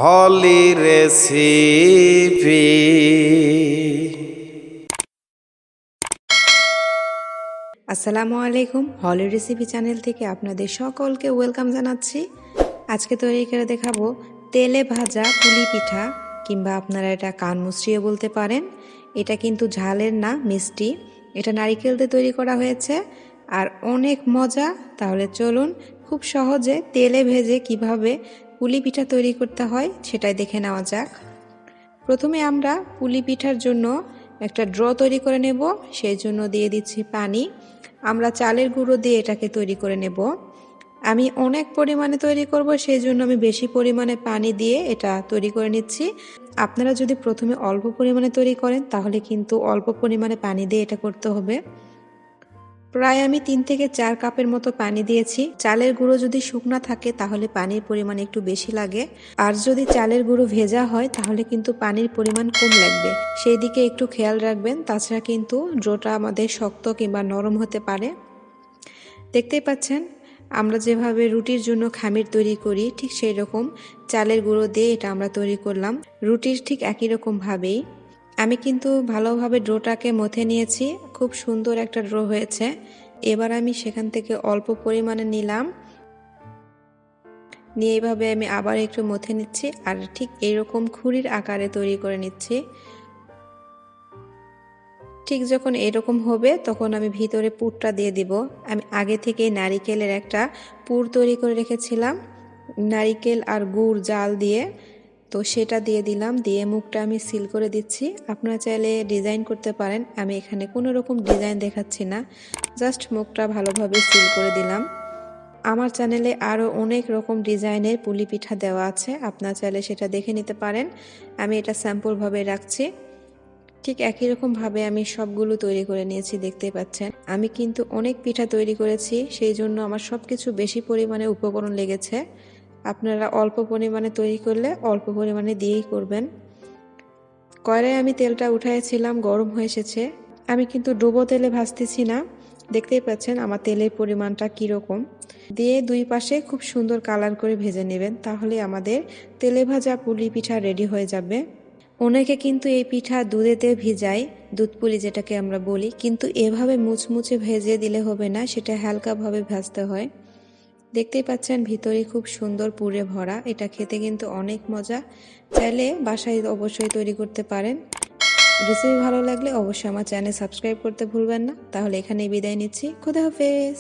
হলি recipe. আসসালামু আলাইকুম, হলি recipe channel থেকে আপনাদের সকলকে ওয়েলকাম জানাচ্ছি। আজকে তৈরি করে দেখাবো তেলে ভাজা পুলি পিঠা, কিংবা আপনারা এটা কানমুচড়িও বলতে পারেন। এটা কিন্তু ঝালের না, মিষ্টি। এটা নারিকেল দিয়ে তৈরি করা হয়েছে আর অনেক মজা। তাহলে চলুন খুব সহজে তেলে ভেজে কিভাবে পুলি পিঠা তৈরি করতে হয় সেটাই দেখে নেওয়া যাক। প্রথমে আমরা পুলি পিঠার জন্য একটা ড্র তৈরি করে নেব। সেই জন্য দিয়ে দিচ্ছি পানি। আমরা চালের গুঁড়ো দিয়ে এটাকে তৈরি করে নেব। আমি অনেক পরিমাণে তৈরি করব, সেই জন্য আমি বেশি পরিমাণে পানি দিয়ে এটা তৈরি করে নিচ্ছি। আপনারা যদি প্রথমে অল্প পরিমাণে তৈরি করেন তাহলে কিন্তু অল্প পরিমাণে পানি দিয়ে এটা করতে হবে। প্রায় আমি 3 থেকে 4 কাপের মতো পানি দিয়েছি। চালের গুঁড়ো যদি শুকনা থাকে তাহলে পানির পরিমাণ একটু বেশি লাগে, আর যদি চালের গুঁড়ো ভেজা হয় তাহলে কিন্তু পানির পরিমাণ কম লাগবে। সেই দিকে একটু খেয়াল রাখবেন, তাছাড়া কিন্তু ডোটা আমাদের শক্ত কিংবা নরম হতে পারে। দেখতেই পাচ্ছেন আমরা যেভাবে রুটির জন্য খামির তৈরি করি ঠিক সেই রকম চালের গুঁড়ো দিয়ে এটা আমরা তৈরি করলাম। রুটির ঠিক একই রকম ভাবেই আমি কিন্তু ভালোভাবে ডোটাকে মথে নিয়েছি। খুব সুন্দর একটা ডো হয়েছে। এবার আমি সেখান থেকে অল্প পরিমাণে নিলাম, নিয়ে এইভাবে আমি আবার একটু মথে নিচ্ছি আর ঠিক এইরকম খুরির আকারে তৈরি করে নিচ্ছি। ঠিক যখন এরকম হবে তখন আমি ভিতরে পুরটা দিয়ে দিব। আমি আগে থেকে নারিকেলের একটা পুর তৈরি করে রেখেছিলাম, নারিকেল আর গুড় জাল দিয়ে, তো সেটা দিয়ে দিলাম। দিয়ে মুখটা আমি সিল করে দিচ্ছি। আপনারা চাইলে ডিজাইন করতে পারেন, আমি এখানে কোনো রকম ডিজাইন দেখাচ্ছি না, জাস্ট মুখটা ভালোভাবে সিল করে দিলাম। আমার চ্যানেলে আরও অনেক রকম ডিজাইনের পুলি পিঠা দেওয়া আছে, আপনারা চাইলে সেটা দেখে নিতে পারেন। আমি এটা স্যাম্পলভাবে রাখছি। ঠিক একই রকমভাবে আমি সবগুলো তৈরি করে নিয়েছি, দেখতেই পাচ্ছেন। আমি কিন্তু অনেক পিঠা তৈরি করেছি, সেই জন্য আমার সব কিছু বেশি পরিমাণে উপকরণ লেগেছে। আপনারা অল্প পরিমাণে তৈরি করলে অল্প পরিমাণে দিয়েই করবেন। কড়াইয়ে আমি তেলটা উঠাইছিলাম, গরম হয়ে এসেছে। আমি কিন্তু ডুবো তেলে ভাজতেছি না, দেখতেই পাচ্ছেন আমার তেলের পরিমাণটা কীরকম। দিয়ে দুই পাশে খুব সুন্দর কালার করে ভেজে নেবেন, তাহলে আমাদের তেলে ভাজা পুলি পিঠা রেডি হয়ে যাবে। অনেকে কিন্তু এই পিঠা দুধেতে ভিজায়, দুধ পুলি যেটাকে আমরা বলি, কিন্তু এভাবে মুচমুচে ভেজে দিলে হবে না, সেটা হালকাভাবে ভাজতে হয়। দেখতেই পাচ্ছেন ভিতরে খুব সুন্দর পুরে ভরা। এটা খেতে কিন্তু অনেক মজা। চাইলে বাসায় অবশ্যই তৈরি করতে পারেন। রেসিপি ভালো লাগলে অবশ্যই আমার চ্যানেল সাবস্ক্রাইব করতে ভুলবেন না। তাহলে এখানেই বিদায় নিচ্ছি। খোদা হাফেজ।